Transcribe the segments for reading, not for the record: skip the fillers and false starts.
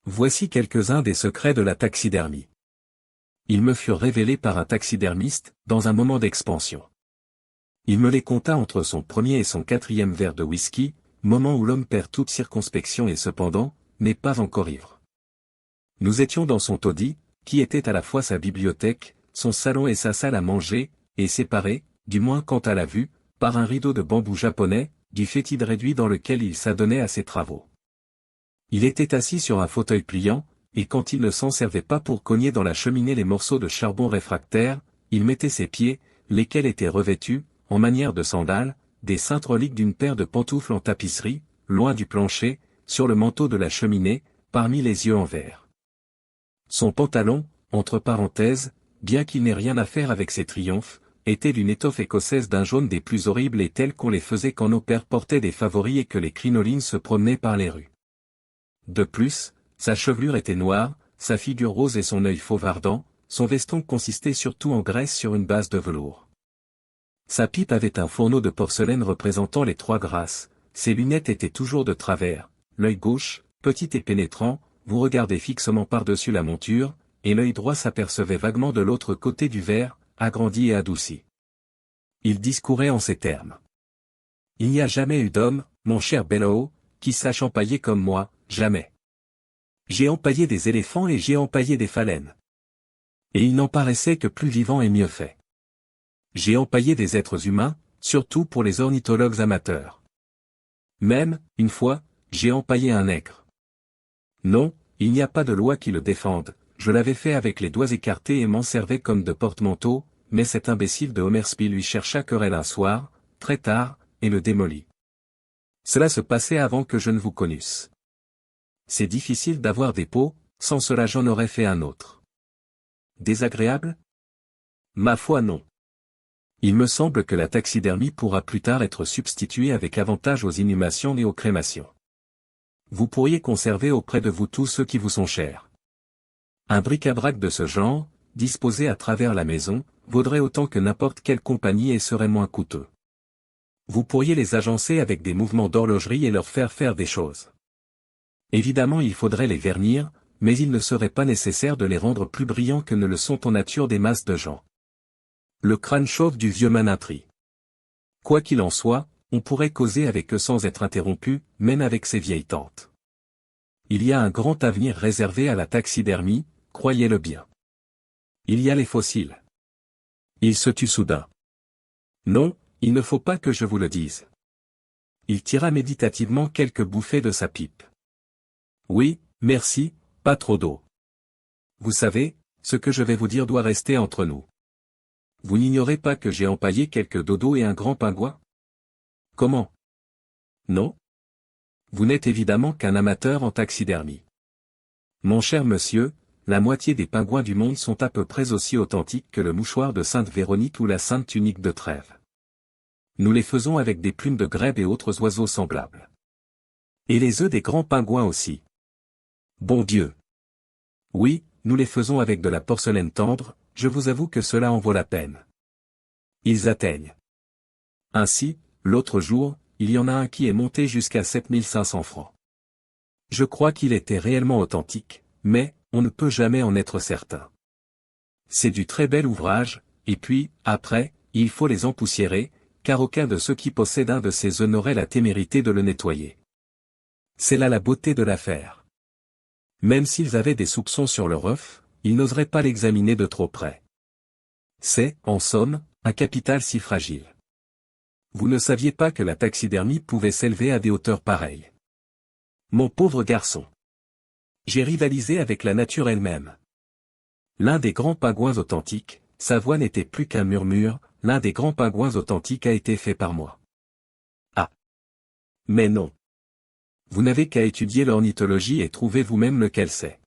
Voici quelques-uns des secrets de la taxidermie. Ils me furent révélés par un taxidermiste, dans un moment d'expansion. Il me les conta entre son premier et son quatrième verre de whisky, moment où l'homme perd toute circonspection et cependant, n'est pas encore ivre. Nous étions dans son taudis, qui était à la fois sa bibliothèque, son salon et sa salle à manger, et séparés, du moins quant à la vue, par un rideau de bambou japonais, du fétide réduit dans lequel il s'adonnait à ses travaux. Il était assis sur un fauteuil pliant, et quand il ne s'en servait pas pour cogner dans la cheminée les morceaux de charbon réfractaire, il mettait ses pieds, lesquels étaient revêtus, en manière de sandales, des saintes reliques d'une paire de pantoufles en tapisserie, loin du plancher, sur le manteau de la cheminée, parmi les yeux en verre. Son pantalon, entre parenthèses, bien qu'il n'ait rien à faire avec ses triomphes, était d'une étoffe écossaise d'un jaune des plus horribles et telle qu'on les faisait quand nos pères portaient des favoris et que les crinolines se promenaient par les rues. De plus, sa chevelure était noire, sa figure rose et son œil fauve ardent, son veston consistait surtout en graisse sur une base de velours. Sa pipe avait un fourneau de porcelaine représentant les trois grâces, ses lunettes étaient toujours de travers, l'œil gauche, petit et pénétrant, vous regardait fixement par-dessus la monture, et l'œil droit s'apercevait vaguement de l'autre côté du verre, agrandi et adouci. Il discourait en ces termes. Il n'y a jamais eu d'homme, mon cher Bellow, qui sache empailler comme moi, jamais. J'ai empaillé des éléphants et j'ai empaillé des phalènes. Et il n'en paraissait que plus vivant et mieux fait. J'ai empaillé des êtres humains, surtout pour les ornithologues amateurs. Même, une fois, j'ai empaillé un nègre. Non, il n'y a pas de loi qui le défende, je l'avais fait avec les doigts écartés et m'en servais comme de porte-manteau, mais cet imbécile de Homersby lui chercha querelle un soir, très tard, et le démolit. Cela se passait avant que je ne vous connusse. C'est difficile d'avoir des peaux, sans cela j'en aurais fait un autre. Désagréable? Ma foi non. Il me semble que la taxidermie pourra plus tard être substituée avec avantage aux inhumations et aux crémations. Vous pourriez conserver auprès de vous tous ceux qui vous sont chers. Un bric-à-brac de ce genre, disposé à travers la maison, vaudrait autant que n'importe quelle compagnie et serait moins coûteux. Vous pourriez les agencer avec des mouvements d'horlogerie et leur faire des choses. Évidemment il faudrait les vernir, mais il ne serait pas nécessaire de les rendre plus brillants que ne le sont en nature des masses de gens. Le crâne chauve du vieux Manintry. Quoi qu'il en soit, on pourrait causer avec eux sans être interrompu, même avec ses vieilles tantes. Il y a un grand avenir réservé à la taxidermie, croyez-le bien. Il y a les fossiles. Il se tut soudain. Non, il ne faut pas que je vous le dise. Il tira méditativement quelques bouffées de sa pipe. Oui, merci, pas trop d'eau. Vous savez, ce que je vais vous dire doit rester entre nous. Vous n'ignorez pas que j'ai empaillé quelques dodos et un grand pingouin? Comment? Non? Vous n'êtes évidemment qu'un amateur en taxidermie. Mon cher monsieur, la moitié des pingouins du monde sont à peu près aussi authentiques que le mouchoir de Sainte Véronique ou la Sainte Tunique de Trèves. Nous les faisons avec des plumes de grèbe et autres oiseaux semblables. Et les œufs des grands pingouins aussi. Bon Dieu! Oui, nous les faisons avec de la porcelaine tendre, je vous avoue que cela en vaut la peine. Ils atteignent. Ainsi, l'autre jour, il y en a un qui est monté jusqu'à 7500 francs. Je crois qu'il était réellement authentique, mais, on ne peut jamais en être certain. C'est du très bel ouvrage, et puis, après, il faut les empoussiérer, car aucun de ceux qui possèdent un de ces œufs n'aurait la témérité de le nettoyer. C'est là la beauté de l'affaire. Même s'ils avaient des soupçons sur leur œuf, ils n'oseraient pas l'examiner de trop près. C'est, en somme, un capital si fragile. Vous ne saviez pas que la taxidermie pouvait s'élever à des hauteurs pareilles. Mon pauvre garçon. J'ai rivalisé avec la nature elle-même. L'un des grands pingouins authentiques, sa voix n'était plus qu'un murmure, l'un des grands pingouins authentiques a été fait par moi. Ah! Mais non. Vous n'avez qu'à étudier l'ornithologie et trouver vous-même lequel c'est.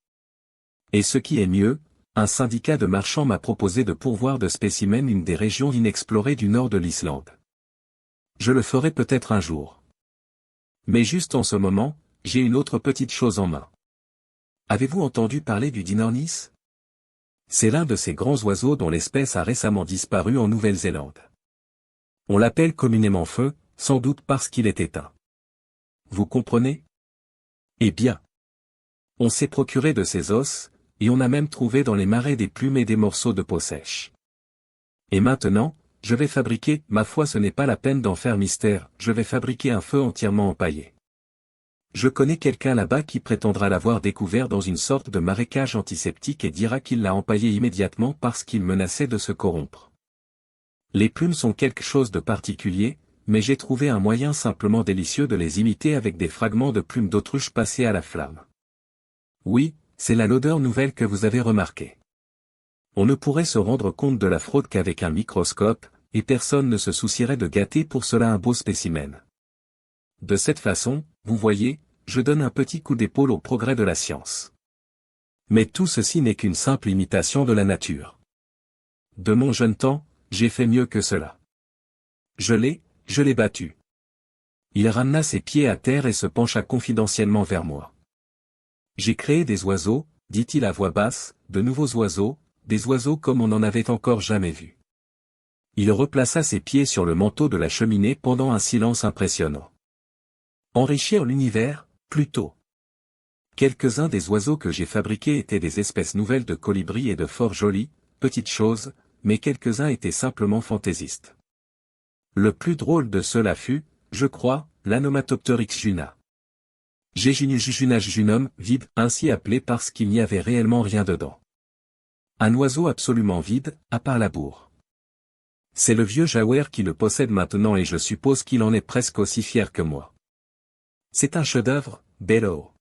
Et ce qui est mieux, un syndicat de marchands m'a proposé de pourvoir de spécimens une des régions inexplorées du nord de l'Islande. Je le ferai peut-être un jour. Mais juste en ce moment, j'ai une autre petite chose en main. Avez-vous entendu parler du Dinornis? C'est l'un de ces grands oiseaux dont l'espèce a récemment disparu en Nouvelle-Zélande. On l'appelle communément feu, sans doute parce qu'il est éteint. Vous comprenez? Eh bien. On s'est procuré de ses os, et on a même trouvé dans les marais des plumes et des morceaux de peau sèche. Et maintenant, je vais fabriquer, ma foi ce n'est pas la peine d'en faire mystère, je vais fabriquer un feu entièrement empaillé. Je connais quelqu'un là-bas qui prétendra l'avoir découvert dans une sorte de marécage antiseptique et dira qu'il l'a empaillé immédiatement parce qu'il menaçait de se corrompre. Les plumes sont quelque chose de particulier, mais j'ai trouvé un moyen simplement délicieux de les imiter avec des fragments de plumes d'autruche passés à la flamme. Oui, c'est là l'odeur nouvelle que vous avez remarquée. On ne pourrait se rendre compte de la fraude qu'avec un microscope, et personne ne se soucierait de gâter pour cela un beau spécimen. De cette façon, vous voyez, je donne un petit coup d'épaule au progrès de la science. Mais tout ceci n'est qu'une simple imitation de la nature. De mon jeune temps, j'ai fait mieux que cela. Je l'ai battu. Il ramena ses pieds à terre et se pencha confidentiellement vers moi. J'ai créé des oiseaux, dit-il à voix basse, de nouveaux oiseaux, des oiseaux comme on n'en avait encore jamais vu. Il replaça ses pieds sur le manteau de la cheminée pendant un silence impressionnant. Enrichir l'univers, plutôt. Quelques-uns des oiseaux que j'ai fabriqués étaient des espèces nouvelles de colibris et de fort jolies, petites choses, mais quelques-uns étaient simplement fantaisistes. Le plus drôle de cela fut, je crois, l'Anomatopteryx juna. Junum, vide, ainsi appelé parce qu'il n'y avait réellement rien dedans. Un oiseau absolument vide, à part la bourre. C'est le vieux Jaouer qui le possède maintenant et je suppose qu'il en est presque aussi fier que moi. C'est un chef-d'œuvre, Bello.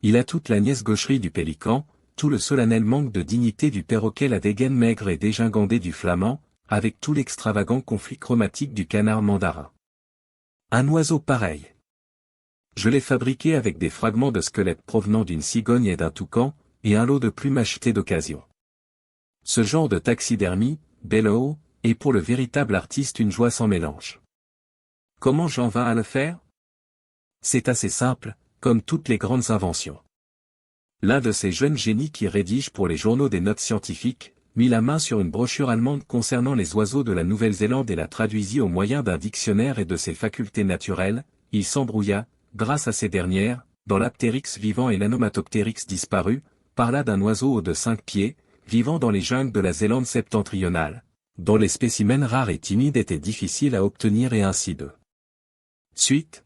Il a toute la niaise gaucherie du pélican, tout le solennel manque de dignité du perroquet, la dégaine maigre et dégingandée du flamand, avec tout l'extravagant conflit chromatique du canard mandarin. Un oiseau pareil. Je l'ai fabriqué avec des fragments de squelettes provenant d'une cigogne et d'un toucan, et un lot de plumes achetées d'occasion. Ce genre de taxidermie, Bello, est pour le véritable artiste une joie sans mélange. Comment j'en vins à le faire? C'est assez simple, comme toutes les grandes inventions. L'un de ces jeunes génies qui rédigent pour les journaux des notes scientifiques, mit la main sur une brochure allemande concernant les oiseaux de la Nouvelle-Zélande et la traduisit au moyen d'un dictionnaire et de ses facultés naturelles. Il s'embrouilla, grâce à ces dernières, dans l'Aptéryx vivant et l'Anomatoptéryx disparu, parla d'un oiseau haut de 5 pieds, vivant dans les jungles de la Zélande septentrionale, dont les spécimens rares et timides étaient difficiles à obtenir et ainsi de suite.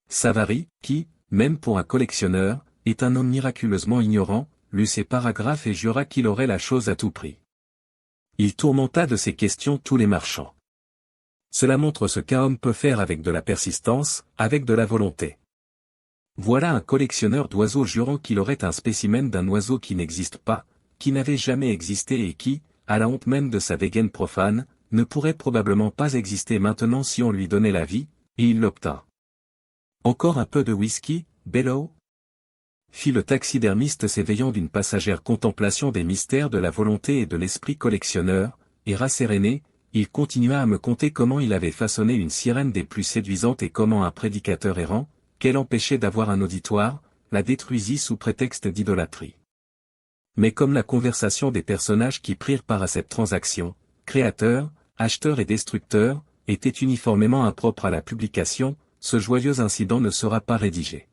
Savary, qui, même pour un collectionneur, est un homme miraculeusement ignorant, lut ces paragraphes et jura qu'il aurait la chose à tout prix. Il tourmenta de ces questions tous les marchands. Cela montre ce qu'un homme peut faire avec de la persistance, avec de la volonté. Voilà un collectionneur d'oiseaux jurant qu'il aurait un spécimen d'un oiseau qui n'existe pas, qui n'avait jamais existé et qui, à la honte même de sa dégaine profane, ne pourrait probablement pas exister maintenant si on lui donnait la vie, et il l'obtint. Encore un peu de whisky, Bello? Fit le taxidermiste s'éveillant d'une passagère contemplation des mystères de la volonté et de l'esprit collectionneur, et rasséréné, il continua à me conter comment il avait façonné une sirène des plus séduisantes et comment un prédicateur errant, qu'elle empêchait d'avoir un auditoire, la détruisit sous prétexte d'idolâtrie. Mais comme la conversation des personnages qui prirent part à cette transaction, créateurs, acheteurs et destructeurs, était uniformément impropre à la publication, ce joyeux incident ne sera pas rédigé.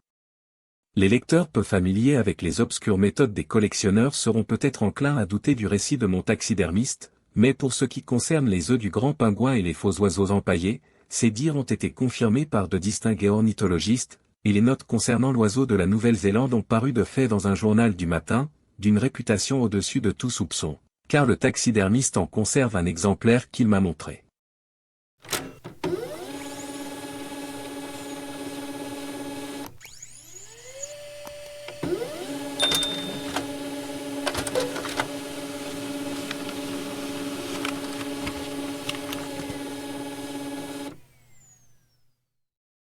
Les lecteurs peu familiers avec les obscures méthodes des collectionneurs seront peut-être enclins à douter du récit de mon taxidermiste, mais pour ce qui concerne les œufs du grand pingouin et les faux oiseaux empaillés, ces dires ont été confirmés par de distingués ornithologistes, et les notes concernant l'oiseau de la Nouvelle-Zélande ont paru de fait dans un journal du matin, d'une réputation au-dessus de tout soupçon, car le taxidermiste en conserve un exemplaire qu'il m'a montré.